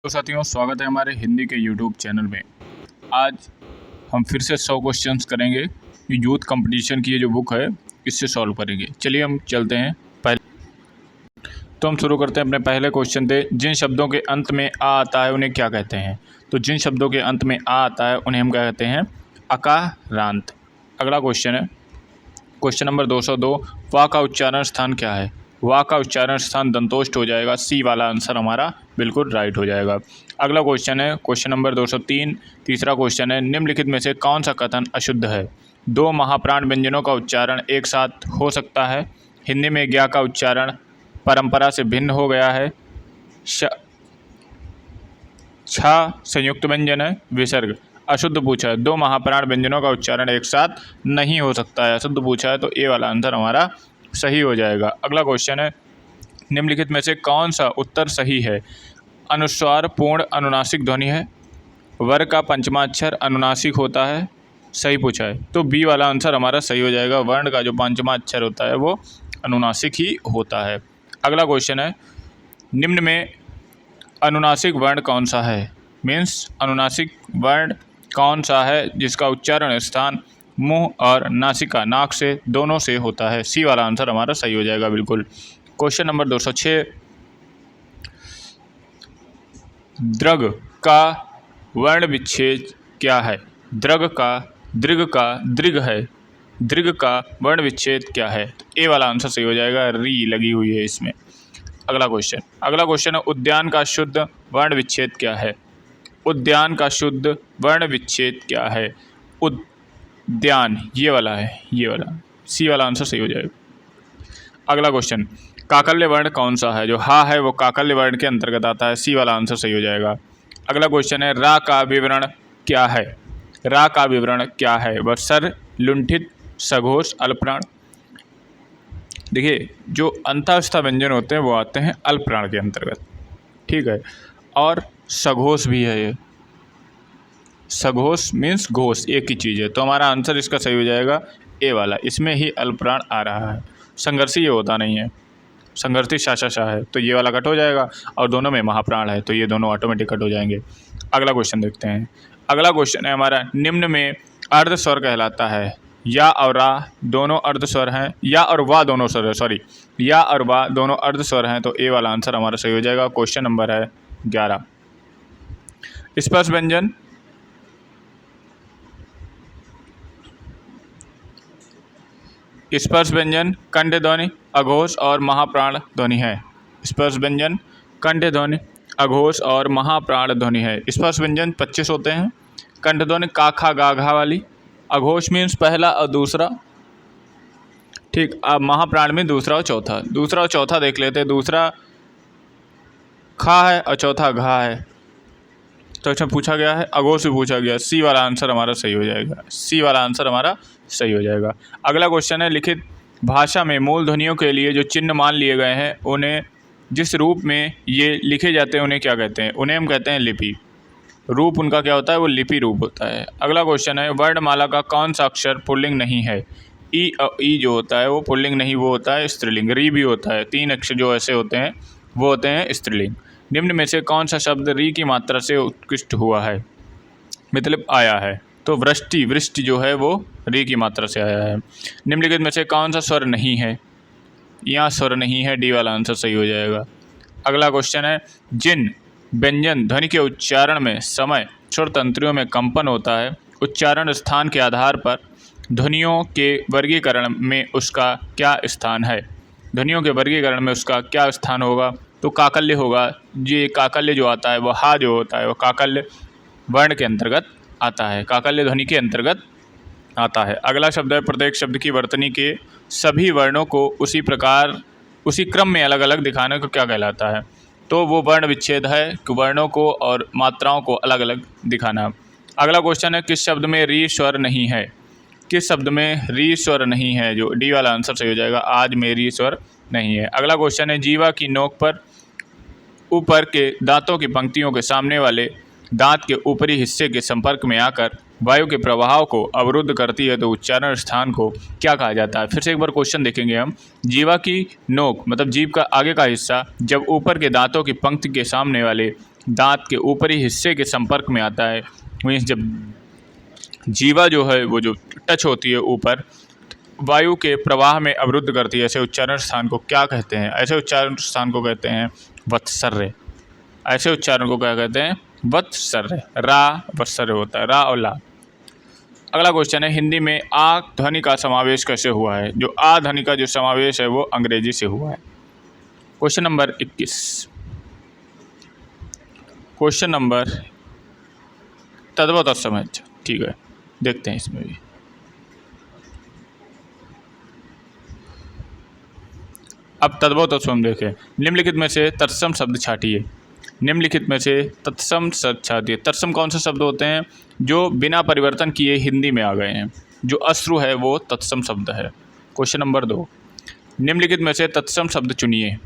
तो साथियों, स्वागत है हमारे हिंदी के यूट्यूब चैनल में। आज हम फिर से 100 क्वेश्चंस करेंगे। ये यूथ कंपटीशन की ये जो बुक है इससे सॉल्व करेंगे। चलिए हम चलते हैं। तो हम शुरू करते हैं अपने पहले क्वेश्चन से। जिन शब्दों के अंत में आ आता है उन्हें क्या कहते हैं? तो जिन शब्दों के अंत में आ आता है उन्हें हम क्या कहते हैं? अकारांत। अगला क्वेश्चन है क्वेश्चन नंबर 202। वा का उच्चारण स्थान क्या है? वा का उच्चारण स्थान दंतोष्ठ हो जाएगा। सी वाला आंसर हमारा बिल्कुल राइट हो जाएगा। अगला क्वेश्चन है क्वेश्चन नंबर 203। तीसरा क्वेश्चन है निम्नलिखित में से कौन सा कथन अशुद्ध है? दो महाप्राण व्यंजनों का उच्चारण एक साथ हो सकता है। हिंदी में ज्ञा का उच्चारण परंपरा से भिन्न हो गया है। छा संयुक्त व्यंजन है। विसर्ग अशुद्ध पूछा है। दो महाप्राण व्यंजनों का उच्चारण एक साथ नहीं हो सकता है। अशुद्ध पूछा है तो ए वाला आंसर हमारा सही हो जाएगा। अगला क्वेश्चन है निम्नलिखित में से कौन सा उत्तर सही है? अनुस्वार पूर्ण अनुनासिक ध्वनि है। वर का पंचमाक्षर अनुनासिक होता है। सही पूछा है तो बी वाला आंसर हमारा सही हो जाएगा। वर्ण का जो पंचमाक्षर होता है वो अनुनासिक ही होता है। अगला क्वेश्चन है निम्न में अनुनासिक वर्ण कौन सा है? मीन्स अनुनासिक वर्ण कौन सा है जिसका उच्चारण स्थान मुंह और नासिका नाक से दोनों से होता है? सी वाला आंसर हमारा सही हो जाएगा बिल्कुल। Question number 206। दृग का वर्ण विच्छेद क्या है? दृग का दृग है। दृग का वर्ण विच्छेद क्या है? तो ए वाला आंसर सही हो जाएगा। री लगी हुई है इसमें। अगला क्वेश्चन है उद्यान का शुद्ध वर्ण विच्छेद क्या है? उद्यान का शुद्ध वर्ण विच्छेद क्या है? उद्यान ये वाला है, ये वाला। सी वाला आंसर सही हो जाएगा। अगला क्वेश्चन काकल्य वर्ण कौन सा है? जो हा है वो काकल्य वर्ण के अंतर्गत आता है। सी वाला आंसर सही हो जाएगा। अगला क्वेश्चन है रा का विवरण क्या है? रा का विवरण क्या है? वह सर, लुंठित, सघोष, अल्पप्राण। देखिए जो अंतःस्थ व्यंजन होते हैं वो आते हैं अल्पप्राण के अंतर्गत, ठीक है। और सघोष भी है। ये सघोष मीन्स घोष एक ही चीज़ है। तो हमारा आंसर इसका सही हो जाएगा ए वाला। इसमें ही अल्पप्राण आ रहा है। संघर्षी ये होता नहीं है। संघर्षी शाह है तो ये वाला कट हो जाएगा। और दोनों में महाप्राण है तो ये दोनों ऑटोमेटिक कट हो जाएंगे। अगला क्वेश्चन देखते हैं। अगला क्वेश्चन है हमारा निम्न में अर्ध स्वर कहलाता है। या और रा दोनों अर्ध स्वर हैं। या और वा दोनों स्वर है, सॉरी, या और वा दोनों अर्ध स्वर हैं तो ए वाला आंसर हमारा सही हो जाएगा। क्वेश्चन नंबर है 11। स्पर्श व्यंजन स्पर्श व्यंजन कंठ ध्वनि, अघोष और महाप्राण ध्वनि है। स्पर्श व्यंजन कंठ ध्वनि, अघोष और महाप्राण ध्वनि है। स्पर्श व्यंजन 25 होते हैं। कंठ ध्वनि काखा गाघा वाली। अघोष मीन्स पहला और दूसरा, ठीक। अब महाप्राण में दूसरा और चौथा देख लेते हैं। दूसरा खा है और चौथा घा है। तो अच्छा पूछा गया है, अघोष से पूछा गया। सी वाला आंसर हमारा सही हो जाएगा। सी वाला आंसर हमारा सही हो जाएगा। अगला क्वेश्चन है लिखित भाषा में मूल ध्वनियों के लिए जो चिन्ह मान लिए गए हैं उन्हें जिस रूप में ये लिखे जाते हैं उन्हें क्या कहते हैं? उन्हें हम कहते हैं लिपि। रूप उनका क्या होता है? वो लिपि रूप होता है। अगला क्वेश्चन है वर्णमाला का कौन सा अक्षर पुल्लिंग नहीं है? ई जो होता है वो पुल्लिंग नहीं, वो होता है स्त्रीलिंग। री भी होता है। 3 अक्षर जो ऐसे होते हैं वो होते हैं स्त्रीलिंग। निम्न में से कौन सा शब्द री की मात्रा से उत्कृष्ट हुआ है, मतलब आया है? तो वृष्टि जो है वो री की मात्रा से आया है। निम्नलिखित में से कौन सा स्वर नहीं है? यहाँ स्वर नहीं है। डी वाला आंसर सही हो जाएगा। अगला क्वेश्चन है जिन व्यंजन ध्वनि के उच्चारण में समय स्वर तंत्रियों में कंपन होता है उच्चारण स्थान के आधार पर ध्वनियों के वर्गीकरण में उसका क्या स्थान है? ध्वनियों के वर्गीकरण में उसका क्या स्थान होगा? तो काकल्य होगा। ये काकल्य जो आता है वो हा जो होता है वो काकल्य वर्ण के अंतर्गत आता है, काकल्य ध्वनि के अंतर्गत आता है। अगला शब्द है प्रत्येक शब्द की वर्तनी के सभी वर्णों को उसी प्रकार उसी क्रम में अलग अलग दिखाने को क्या कहलाता है? तो वो वर्ण विच्छेद है कि वर्णों को और मात्राओं को अलग अलग दिखाना। अगला क्वेश्चन है किस शब्द में री स्वर नहीं है? किस शब्द में री स्वर नहीं है? जो डी वाला आंसर सही हो जाएगा। आज में री स्वर नहीं है। अगला क्वेश्चन है जीवा की नोक पर ऊपर के दांतों की पंक्तियों के सामने वाले दांत के ऊपरी हिस्से के संपर्क में आकर वायु के प्रवाह को अवरुद्ध करती है तो उच्चारण स्थान को क्या कहा जाता है? फिर से एक बार क्वेश्चन देखेंगे हम। जीवा की नोक मतलब जीभ का आगे का हिस्सा जब ऊपर के दांतों की पंक्ति के सामने वाले दांत के ऊपरी हिस्से के संपर्क में आता है, मीन्स जब जीवा जो है वो जो टच होती है ऊपर, वायु के प्रवाह में अवरुद्ध करती है। ऐसे उच्चारण स्थान को क्या कहते हैं? ऐसे उच्चारण स्थान को कहते हैं वत्सर्य। ऐसे उच्चारण को क्या कहते हैं? वत्सर्य। रा वत्सर्य होता है, रा और ला। अगला क्वेश्चन है, हिंदी में आ ध्वनि का समावेश कैसे हुआ है? जो आ ध्वनि का जो समावेश है वो अंग्रेजी से हुआ है। Question number 21। क्वेश्चन नंबर तद्भव तत्सम। ठीक है, देखते हैं इसमें भी। अब तद्भव तत्सम देखें। निम्नलिखित में से तत्सम शब्द छाटिए। निम्नलिखित में से तत्सम शब्द छाटिए। तत्सम कौन से शब्द होते हैं? जो बिना परिवर्तन किए हिंदी में आ गए हैं। जो अश्रु है वो तत्सम शब्द है। Question number 2। निम्नलिखित में से तत्सम शब्द चुनिए।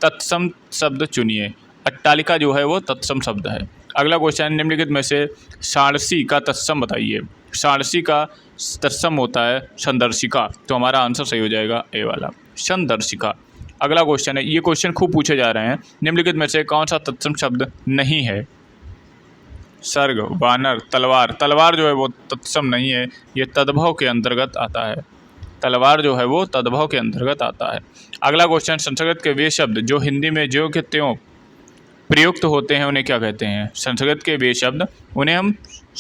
तत्सम शब्द चुनिए। अट्टालिका जो है वो तत्सम शब्द है। अगला क्वेश्चन, निम्नलिखित में से सारसी का तत्सम बताइए। सारसी का तत्सम होता है संदर्शिका, तो हमारा आंसर सही हो जाएगा ए वाला, संदर्शिका। अगला क्वेश्चन है, ये क्वेश्चन खूब पूछे जा रहे हैं। निम्नलिखित में से कौन सा तत्सम शब्द नहीं है? सर्ग, वानर, तलवार। तलवार जो है वो तत्सम नहीं है, ये तद्भव के अंतर्गत आता है। तलवार जो है वो तद्भव के अंतर्गत आता है। अगला क्वेश्चन, संस्कृत के वे शब्द जो हिंदी में ज्यों के त्यों प्रयुक्त होते हैं उन्हें क्या कहते हैं? संस्कृत के वे शब्द उन्हें हम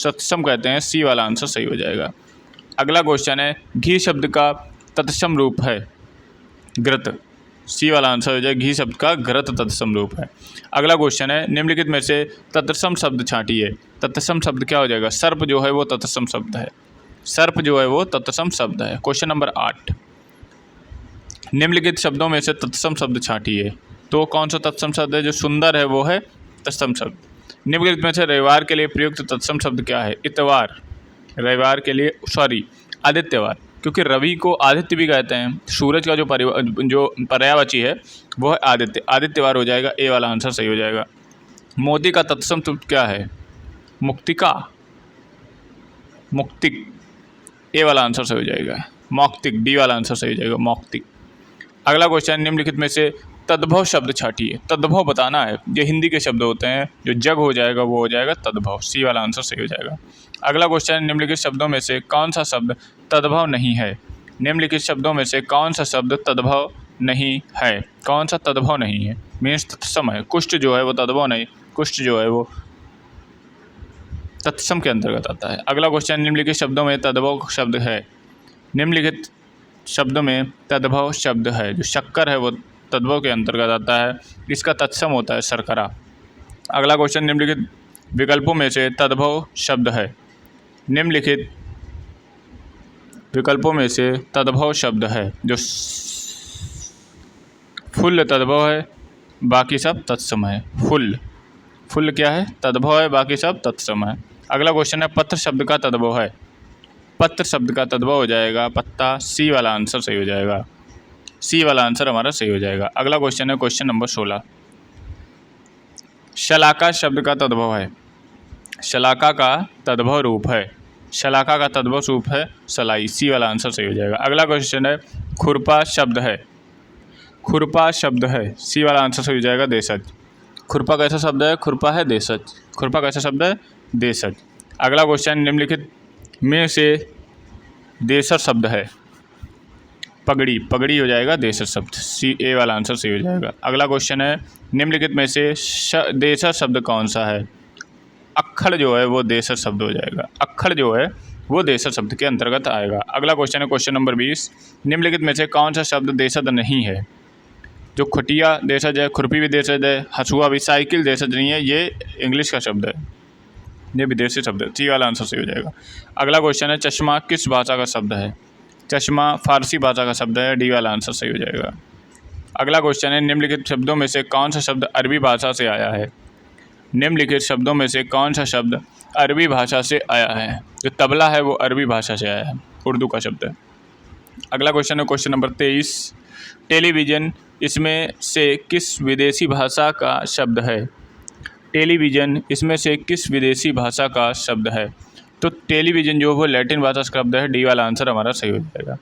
तत्सम कहते हैं। सी वाला आंसर सही हो जाएगा। अगला क्वेश्चन है, घी शब्द का तत्सम रूप है घृत। सी वाला आंसर हो जाए, घी शब्द का घृत तत्सम रूप है। अगला क्वेश्चन है, निम्नलिखित में से तत्सम शब्द छांटिए। तत्सम शब्द क्या हो जाएगा? सर्प जो है वो तत्सम शब्द है। सर्प जो है वो तत्सम शब्द है। Question number 8। निम्नलिखित शब्दों में से तत्सम शब्द छांटिए। तो कौन सा तत्सम शब्द है? जो सुंदर है वो है तत्सम शब्द। निम्नलिखित में से रविवार के लिए प्रयुक्त तत्सम शब्द क्या है? इतवार। रविवार के लिए आदित्यवार, क्योंकि रवि को आदित्य भी कहते हैं। सूरज का जो पर्यायवाची है वो है आदित्य। आदित्यवार हो जाएगा, ए वाला आंसर सही हो जाएगा। मोदी का तत्सम शब्द क्या है? मुक्तिका, मुक्तिक, ए वाला आंसर सही हो जाएगा। मौक्तिक, डी वाला आंसर सही हो जाएगा, मौक्तिक। अगला क्वेश्चन, निम्नलिखित में से तद्भव शब्द छाटिए। तद्भव बताना है, ये हिंदी के शब्द होते हैं। जो जग हो जाएगा वो हो जाएगा तद्भव। सी वाला आंसर सही हो जाएगा। अगला क्वेश्चन, निम्नलिखित शब्दों में से कौन सा शब्द तद्भव नहीं है? निम्नलिखित शब्दों में से कौन सा शब्द तद्भव नहीं है? कौन सा तद्भव नहीं है? मीन्स तत्सम है। कुष्ठ जो है वो तद्भव नहीं, कुष्ठ जो है वो तत्सम के अंतर्गत आता है। अगला क्वेश्चन, निम्नलिखित शब्दों में तद्भव शब्द है। निम्नलिखित शब्द में तद्भव शब्द है। जो शक्कर है वो तद्भव के अंतर्गत आता है, इसका तत्सम होता है शर्करा। अगला क्वेश्चन, निम्नलिखित विकल्पों में से तद्भव शब्द है। निम्नलिखित विकल्पों में से तद्भव शब्द है। जो फुल तद्भव है, बाकी सब तत्सम है। फुल क्या है? तद्भव है, बाकी सब तत्सम है। अगला क्वेश्चन है, पत्र शब्द का तद्भव है। पत्र शब्द का तद्भव हो जाएगा पत्ता। सी वाला आंसर सही हो जाएगा। सी वाला आंसर हमारा सही हो जाएगा। अगला क्वेश्चन है, क्वेश्चन नंबर 16। शलाका शब्द का तद्भव है। शलाका का तद्भव रूप है। शलाका का तद्भव रूप है सलाई। सी वाला आंसर सही हो जाएगा। अगला क्वेश्चन है, खुरपा शब्द है। खुरपा शब्द है, सी वाला आंसर सही हो जाएगा देशज। खुरपा कैसा शब्द है? खुरपा है देशज। खुरपा कैसा शब्द है? देशज। अगला क्वेश्चन, निम्नलिखित में से देशज शब्द है। पगड़ी, पगड़ी हो जाएगा देशज शब्द। सी, ए वाला आंसर सही हो जाएगा। अगला क्वेश्चन है, निम्नलिखित में से देशज शब्द कौन सा है? अक्खड़ जो है वो देशज शब्द हो जाएगा। अक्खड़ जो है वो देशज शब्द के अंतर्गत आएगा। अगला क्वेश्चन है, क्वेश्चन नंबर 20। निम्नलिखित में से कौन सा शब्द देशज नहीं है? जो खुटिया देशज है, खुरपी भी देशज है, हसुआ भी, साइकिल देशज नहीं है, ये इंग्लिश का शब्द है, ये विदेशी शब्द है। सी वाला आंसर सही हो जाएगा। अगला क्वेश्चन है, चश्मा किस भाषा का शब्द है? चश्मा फारसी भाषा का शब्द है। डी वाला आंसर सही हो जाएगा। अगला क्वेश्चन है, निम्नलिखित शब्दों में से कौन सा शब्द अरबी भाषा से आया है? निम्नलिखित शब्दों में से कौन सा शब्द अरबी भाषा से आया है? जो तबला है वो अरबी भाषा से आया है, उर्दू का शब्द है। अगला क्वेश्चन है, क्वेश्चन नंबर 23। टेलीविज़न इसमें से किस विदेशी भाषा का शब्द है? टेलीविज़न इसमें से किस विदेशी भाषा का शब्द है? तो टेलीविज़न जो वो लैटिन भाषा का शब्द है। डी वाला आंसर हमारा सही हो जाएगा।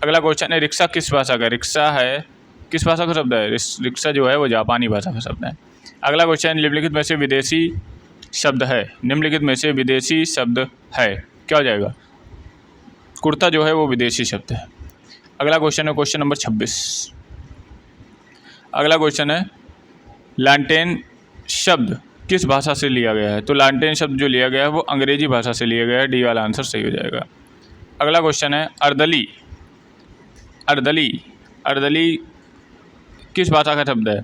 अगला क्वेश्चन है, रिक्शा किस भाषा का? रिक्शा है किस भाषा का शब्द है? रिक्शा जो है वो जापानी भाषा का शब्द है। अगला क्वेश्चन, निम्नलिखित में से विदेशी शब्द है, निम्नलिखित में से विदेशी शब्द है, क्या हो जाएगा? कुर्ता जो है वो विदेशी शब्द है। अगला क्वेश्चन है क्वेश्चन नंबर 26। अगला क्वेश्चन है, लालटेन शब्द किस भाषा से लिया गया है? तो लालटेन शब्द जो लिया गया है वो अंग्रेजी भाषा से लिया गया है, डी वाला आंसर सही हो जाएगा। अगला क्वेश्चन है, अर्दली, अर्दली, अर्दली किस भाषा का शब्द है?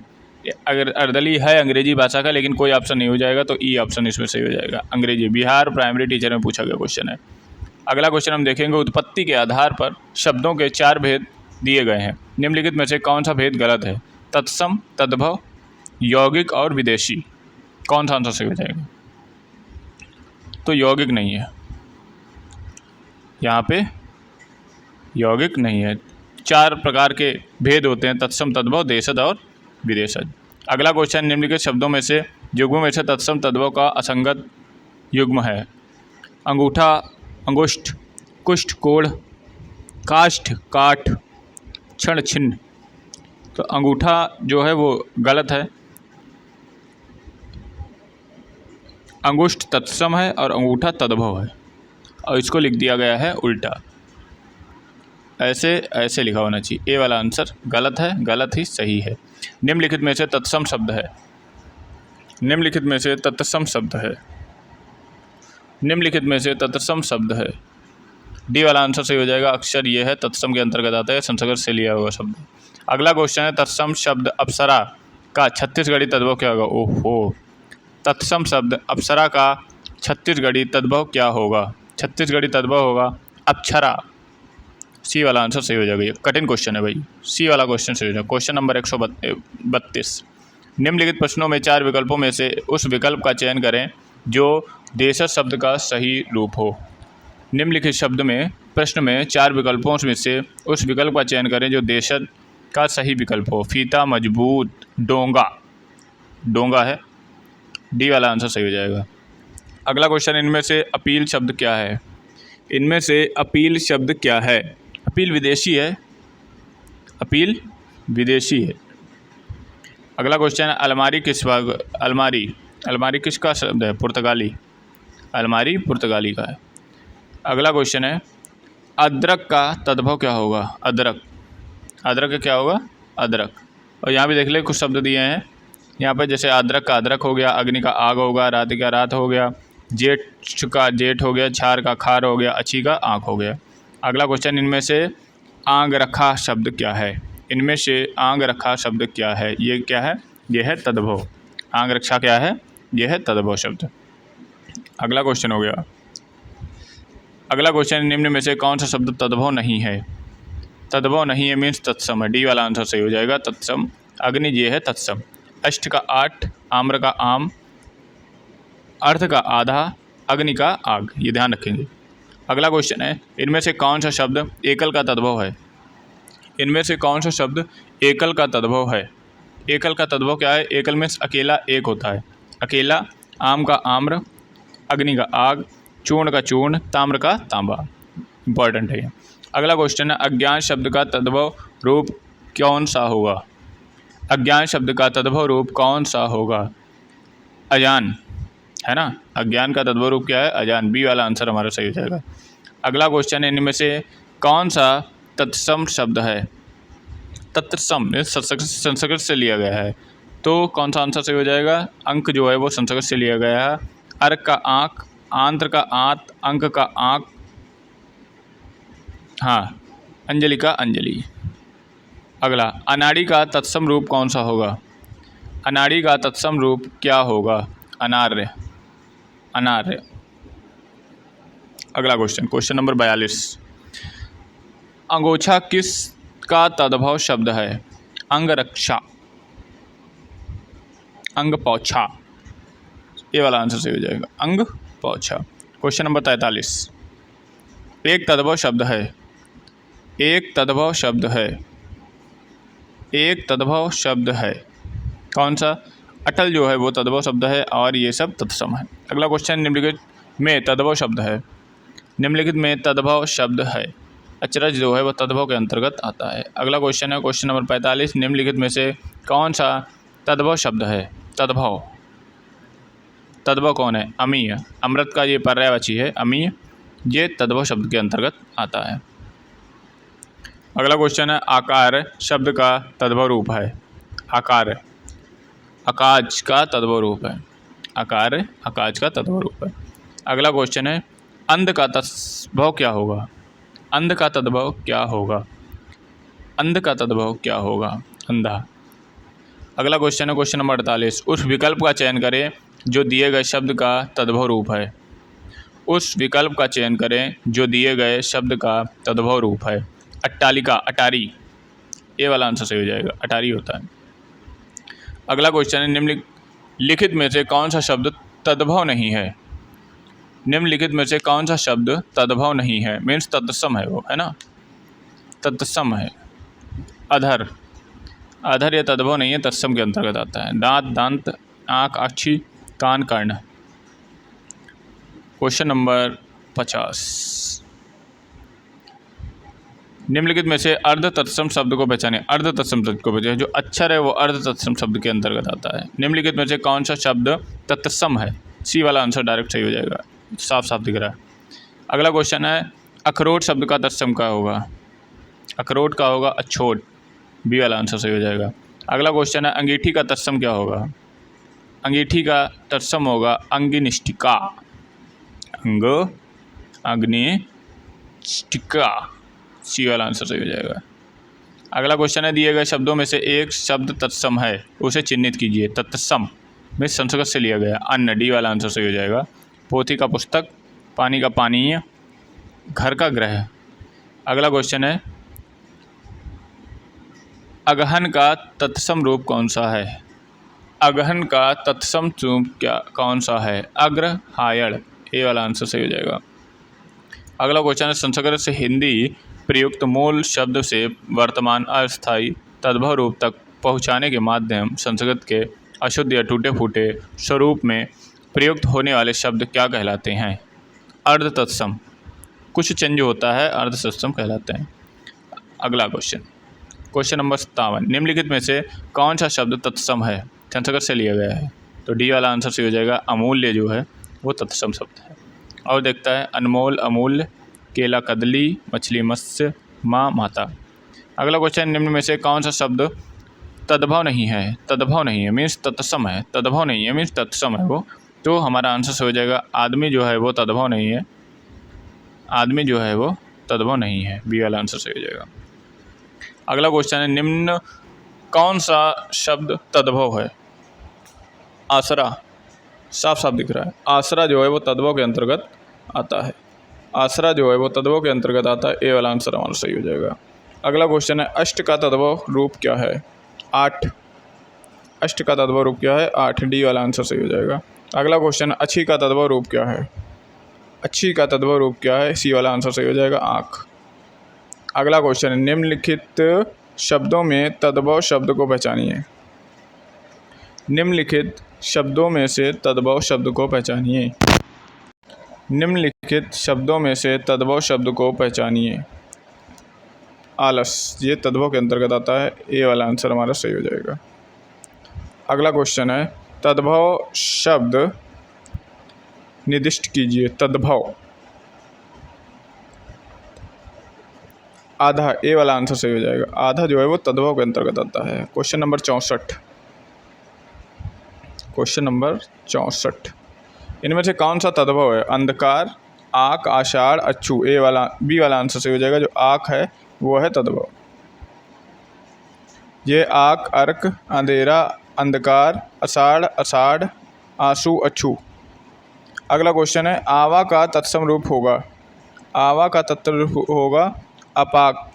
अगर अर्दली है अंग्रेजी भाषा का, लेकिन कोई ऑप्शन नहीं हो जाएगा, तो ई ऑप्शन इसमें सही हो जाएगा, अंग्रेजी। बिहार प्राइमरी टीचर में पूछा गया क्वेश्चन है। अगला क्वेश्चन हम देखेंगे, उत्पत्ति के आधार पर शब्दों के 4 भेद दिए गए हैं, निम्नलिखित में से कौन सा भेद गलत है? तत्सम, तद्भव, यौगिक और विदेशी, कौन सा आंसर सही हो जाएगा? तो यौगिक नहीं है, यहाँ पे यौगिक नहीं है। 4 प्रकार के भेद होते हैं, तत्सम, तद्भव, देशज और विदेशज। अगला क्वेश्चन, निम्नलिखित शब्दों में से युग्मों में से तत्सम तद्भव का असंगत युग्म है? अंगूठा, अंगुष्ठ, कुष्ठ, कोढ़, काष्ठ, काठ, क्षण, छिन्न। तो अंगूठा जो है वो गलत है, अंगुष्ठ तत्सम है और अंगूठा तद्भव है, और इसको लिख दिया गया है उल्टा, ऐसे लिखा होना चाहिए। ए वाला आंसर गलत है, गलत ही सही है। निम्नलिखित में से तत्सम शब्द है, निम्नलिखित में से तत्सम शब्द है, निम्नलिखित में से तत्सम शब्द है, डी वाला आंसर सही हो जाएगा। अक्षर ये है, तत्सम के अंतर्गत आता है, संस्कृत से लिया हुआ शब्द। अगला क्वेश्चन है, तत्सम शब्द अप्सरा का छत्तीसगढ़ी तद्भव क्या होगा? ओहो, तत्सम शब्द अप्सरा का छत्तीसगढ़ी तद्भव क्या होगा? छत्तीसगढ़ी तद्भव होगा अप्सरा, सी वाला आंसर सही हो जाएगा। ये कठिन क्वेश्चन है भाई, सी वाला क्वेश्चन सही हो जाएगा। क्वेश्चन नंबर 132, निम्नलिखित प्रश्नों में 4 विकल्पों में से उस विकल्प का चयन करें जो देशज शब्द का सही रूप हो। निम्नलिखित शब्द में प्रश्न में 4 विकल्पों में से उस विकल्प का चयन करें जो देशज का सही विकल्प हो। फीता, मजबूत, डोंगा, डोंगा है, डी वाला आंसर सही हो जाएगा। अगला क्वेश्चन, इनमें से अपील शब्द क्या है? इनमें से अपील शब्द क्या है? अपील विदेशी है, अपील विदेशी है। अगला क्वेश्चन, अलमारी किस भाग, अलमारी, अलमारी किसका शब्द है? पुर्तगाली, अलमारी पुर्तगाली का है। अगला क्वेश्चन है, अदरक का तद्भव क्या होगा? अदरक, अदरक का क्या होगा? अदरक। और यहाँ भी देख ले, कुछ शब्द दिए हैं यहाँ पर, जैसे अदरक का अदरक हो गया, अग्नि का आग होगा, रात का रात हो गया, जेठ का जेठ हो गया, छार का खार हो गया, अच्छी का आँख हो गया। अगला क्वेश्चन, इनमें से आंग रखा शब्द क्या है? इनमें से आंग रखा शब्द क्या है? ये क्या है? ये है तद्भव। आंग रक्षा क्या है? ये है तद्भव शब्द। अगला क्वेश्चन हो गया, अगला क्वेश्चन, निम्न में से कौन सा शब्द तद्भव नहीं है? तद्भव नहीं है मीन्स तत्सम है, डी वाला आंसर सही हो जाएगा, तत्सम। अग्नि ये है तत्सम। अष्ट का 8, आम्र का आम, अर्थ का आधा, अग्नि का आग, ये ध्यान रखेंगे। अगला क्वेश्चन है, इनमें से कौन सा शब्द एकल का तद्भव है? इनमें से कौन सा शब्द एकल का तद्भव है? एकल का तद्भव क्या है? एकल में अकेला एक होता है, अकेला, आम का आम्र, अग्नि का आग, चूर्ण का चूर्ण, ताम्र का तांबा। इंपॉर्टेंट है ये। अगला क्वेश्चन है, अज्ञान शब्द का तद्भव रूप कौन सा होगा? अज्ञान शब्द का तद्भव रूप कौन सा होगा? अजान है ना, अज्ञान का तद्भव रूप क्या है? अजान, बी वाला आंसर हमारा सही हो जाएगा। अगला क्वेश्चन है, इनमें से कौन सा तत्सम शब्द है? तत्सम संस्कृत से लिया गया है, तो कौन सा आंसर सही हो जाएगा? अंक जो है वो संस्कृत से लिया गया है। अर्क का आँख, आंत्र का आंत, अंक का आँख, हाँ, अंजलि का अंजलि। अगला, अनाड़ी का तत्सम रूप कौन सा होगा? अनाड़ी का तत्सम रूप क्या होगा? अनार्य, अनार्य। अगला क्वेश्चन, क्वेश्चन नंबर 42, अंगोछा किस का तद्भव शब्द है? अंगरक्षा, अंग पौछा, ये वाला आंसर सही हो जाएगा, अंग पौछा। क्वेश्चन नंबर 43, एक तद्भव शब्द है, एक तद्भव शब्द है, एक तद्भव शब्द है, कौन सा? अटल जो है वो तद्भव शब्द है और ये सब तत्सम है। अगला क्वेश्चन, निम्नलिखित में तद्भव शब्द है, निम्नलिखित में तद्भव शब्द है, अचरज जो है वह तद्भव के अंतर्गत आता है। अगला क्वेश्चन है क्वेश्चन नंबर 45, निम्नलिखित में से कौन सा तद्भव शब्द है? तद्भव। तद्भव कौन है? अमीय। अमृत का ये पर्यायवाची है अमीय, ये तद्भव शब्द के अंतर्गत आता है। अगला क्वेश्चन है आकार शब्द का तद्भव रूप है। आकार अकाज का तद्भव रूप है। आकार अकाज का तद्भव रूप है। अगला क्वेश्चन है अंध का तद्भव क्या होगा? अंध का तद्भव क्या होगा? अंध का तद्भव क्या होगा? अंधा। अगला क्वेश्चन है क्वेश्चन नंबर 48, उस विकल्प का चयन करें जो दिए गए शब्द का तद्भव रूप है। उस विकल्प का चयन करें जो दिए गए शब्द का तद्भव रूप है। अट्टालिका अटारी, ये वाला आंसर सही हो जाएगा, अटारी होता है। अगला क्वेश्चन है निम्नलिखित में से कौन सा शब्द तद्भव नहीं है? निम्नलिखित में से कौन सा शब्द तद्भव नहीं है? मीन्स तत्सम है वो, है ना, तत्सम है। अधर, अधर ये तद्भव नहीं है, तत्सम के अंतर्गत आता है। दांत दांत, आँख आक्षी, कान कर्ण। क्वेश्चन नंबर 50, निम्नलिखित में से अर्ध तत्सम शब्द को पहचाने। अर्ध तत्सम शब्द को पहचाने, जो अक्षर है वो अर्ध तत्सम शब्द के अंतर्गत आता है। निम्नलिखित में से कौन सा शब्द तत्सम है? सी वाला आंसर डायरेक्ट सही हो जाएगा, साफ साफ दिख रहा है। अगला क्वेश्चन है अखरोट शब्द का तत्सम क्या होगा? अखरोट का होगा अछोट, बी वाला आंसर सही हो जाएगा। अगला क्वेश्चन है अंगीठी का तत्सम क्या होगा? अंगीठी का तत्सम होगा अंगिनिष्ठिका, अंग अग्निष्ठिका, सी वाला आंसर सही हो जाएगा। अगला क्वेश्चन है दिए गए शब्दों में से एक शब्द तत्सम है, उसे चिन्हित कीजिए। तत्सम में संस्कृत से लिया गया, अन्न, डी वाला आंसर सही हो जाएगा। पोथी का पुस्तक, पानी का पानीय, घर का ग्रह। अगला क्वेश्चन है अगहन का तत्सम रूप कौन सा है? अगहन का तत्सम रूप क्या कौन सा है? अग्र हायड़, ए वाला आंसर सही हो जाएगा। अगला क्वेश्चन है संस्कृत से हिंदी प्रयुक्त मूल शब्द से वर्तमान अस्थायी तद्भव रूप तक पहुंचाने के माध्यम संस्कृत के अशुद्ध या टूटे फूटे स्वरूप में प्रयुक्त होने वाले शब्द क्या कहलाते हैं? अर्ध तत्सम, कुछ चेंज होता है, अर्ध तत्सम कहलाते हैं। अगला क्वेश्चन, क्वेश्चन नंबर 57, निम्नलिखित में से कौन सा शब्द तत्सम है? संस्कृत से लिया गया है, तो डी वाला आंसर सही हो जाएगा। अमूल्य जो है वो तत्सम शब्द है। और देखता है अनमोल अमूल्य, केला कदली, मछली मत्स्य, माँ माता। अगला क्वेश्चन, निम्न में से कौन सा शब्द तद्भव नहीं है? तद्भव नहीं है मीन्स तत्सम है, तद्भव नहीं है मीन्स तत्सम है वो, तो हमारा आंसर सही हो जाएगा आदमी जो है वो तद्भव नहीं है, आदमी जो है वो तद्भव नहीं है, बी वाला आंसर सही हो जाएगा। अगला क्वेश्चन है निम्न कौन सा शब्द तद्भव है? आसरा, साफ साफ दिख रहा है, आसरा जो है वो तद्भव के अंतर्गत आता है। आसरा जो है वो तद्भव के अंतर्गत आता है, ए वाला आंसर हमारा सही हो जाएगा। अगला क्वेश्चन है अष्ट का तद्भव रूप क्या है? 8, अष्ट का तद्भव रूप क्या है? 8, डी वाला आंसर सही हो जाएगा। अगला क्वेश्चन, अच्छी का तद्भव रूप क्या है? अच्छी का तद्भव रूप क्या है? सी वाला आंसर सही हो जाएगा, आँख। अगला क्वेश्चन है निम्नलिखित शब्दों में तद्भव शब्द को पहचानिए। निम्नलिखित शब्दों में से तद्भव शब्द को पहचानिए। निम्नलिखित शब्दों में से तद्भव शब्द को पहचानिए। आलस, ये तद्भव के अंतर्गत आता है, ए वाला आंसर हमारा सही हो जाएगा। अगला क्वेश्चन है तद्भव शब्द निर्दिष्ट कीजिए। तद्भव, आधा, ए वाला आंसर सही हो जाएगा। आधा जो है वो तद्भव के अंतर्गत आता है। क्वेश्चन नंबर 64, क्वेश्चन नंबर 64, इनमें से कौन सा तद्भव है? अंधकार, आँख, आषाढ़, अच्छू, ए वाला, बी वाला आंसर सही हो जाएगा। जो आँख है वो है तद्भव। ये आँख, अर्क, अंधेरा, अंधकार, आषाढ़, आषाढ़, आंसू, अच्छू। अगला क्वेश्चन है आवा का तत्सम रूप होगा। आवा का तत्सम रूप होगा अपाक।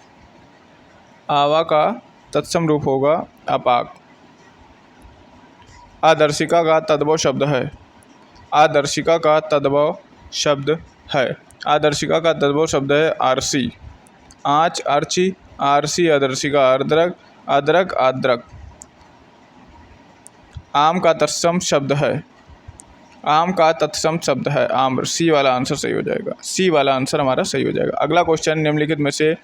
आवा का तत्सम रूप होगा अपाक। आदर्शिका का तद्भव शब्द है। आदर्शिका का तद्भव शब्द है। आदर्शिका का तद्भव शब्द है आरसी। आँच, आर्ची, आरसी, आदर्शिका, अदरक, अदरक, आद्रक। आम का तत्सम शब्द है। आम का तत्सम शब्द है आम्र, सी वाला आंसर सही हो जाएगा। सी वाला आंसर हमारा सही हो जाएगा। अगला क्वेश्चन निम्नलिखित में से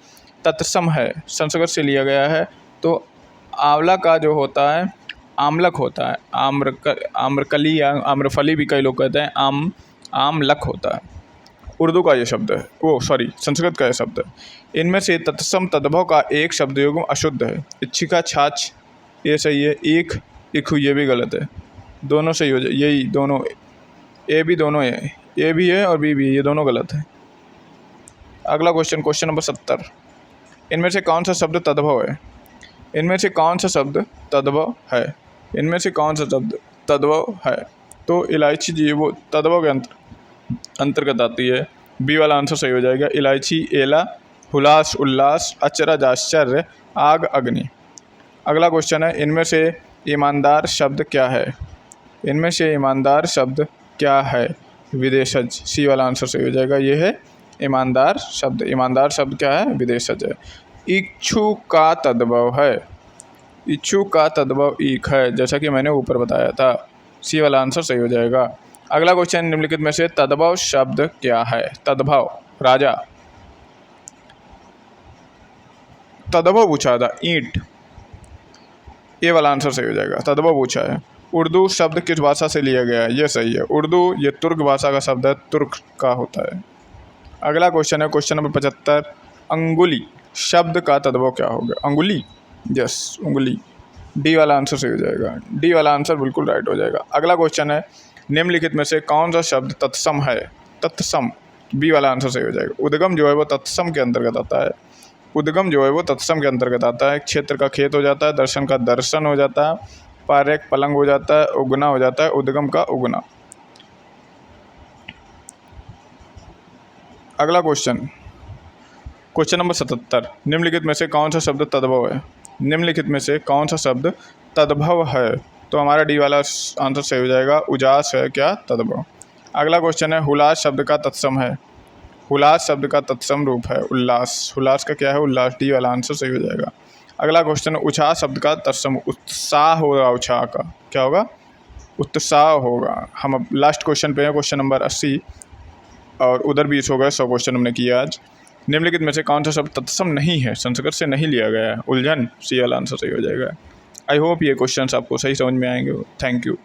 तत्सम है, संस्कृत से लिया गया है, तो आंवला का जो होता है आमलक होता है। आम्रकली या आम्रफली भी कई लोग कहते हैं। आमलक होता है। उर्दू का ये शब्द है, संस्कृत का ये शब्द है। इनमें से तत्सम तद्भव का एक शब्द युग्म अशुद्ध है। इच्छिका छाछ ये सही है। ईख इखु ये भी गलत है। दोनों सही हो जाए, यही दोनों ए भी दोनों है, ए भी है और बी भी है, ये दोनों गलत है। अगला क्वेश्चन नंबर 70। इनमें से कौन सा शब्द तद्भव है? इनमें से कौन सा शब्द तद्भव है? इनमें से कौन सा शब्द तद्भव है? तो इलायची जी वो तद्भव के अंतर्गत आती है। बी वाला आंसर सही हो जाएगा। इलायची, एला, हुलास, उल्लास, अचरज, आश्चर्य, आग, अग्नि। अगला क्वेश्चन है, इनमें से ईमानदार शब्द क्या है? इनमें से ईमानदार शब्द क्या है? विदेशज, सी वाला आंसर सही हो जाएगा। ये है ईमानदार शब्द। ईमानदार शब्द क्या है? विदेशज है। इच्छु का तद्भव है। इच्छु का तद्भव ईख है, जैसा कि मैंने ऊपर बताया था। सी वाला आंसर सही हो जाएगा। अगला क्वेश्चन, निम्नलिखित में से तद्भव शब्द क्या है? तद्भव, राजा। तद्भव पूछा था, ईंट। ये वाला आंसर सही हो जाएगा। तद्भव पूछा है। उर्दू शब्द किस भाषा से लिया गया है? ये सही है। उर्दू ये तुर्क भाषा का शब्द है, तुर्क का होता है। अगला क्वेश्चन है क्वेश्चन नंबर 75। अंगुली शब्द का तद्भव क्या होगा? अंगुली, यस, उंगली। डी वाला आंसर सही हो जाएगा। डी वाला आंसर बिल्कुल राइट हो जाएगा। अगला क्वेश्चन है, निम्नलिखित में से कौन सा शब्द तत्सम है? तत्सम, बी वाला आंसर सही हो जाएगा। उद्गम जो है वो तत्सम के अंतर्गत आता है। उद्गम जो है वो तत्सम के अंतर्गत आता है। क्षेत्र का खेत हो जाता है, दर्शन का दर्शन हो जाता है, पारेख पलंग हो जाता है, उगना हो जाता है, उद्गम का उगना। अगला क्वेश्चन नंबर 77। निम्नलिखित में से कौन सा शब्द तद्भव है? निम्नलिखित में से कौन सा शब्द तद्भव है? तो हमारा डी वाला आंसर सही हो जाएगा। उजास है क्या? तद्भव। अगला क्वेश्चन है, हुलास शब्द का तत्सम है। हुलास शब्द का तत्सम रूप है उल्लास। हुलास का क्या है? उल्लास। डी वाला आंसर सही हो जाएगा। अगला क्वेश्चन, उत्साह शब्द का तत्सम उत्साह होगा। उत्साह का क्या होगा? उत्साह होगा। हम अब लास्ट क्वेश्चन पे हैं, क्वेश्चन नंबर 80, और उधर 20 हो गए। 100 क्वेश्चन हमने किया आज। निम्नलिखित में से कौन सा शब्द तत्सम नहीं है? संस्कृत से नहीं लिया गया है। उलझन, सी वाला आंसर सही हो जाएगा। आई होप ये क्वेश्चंस आपको सही समझ में आएंगे। Thank you.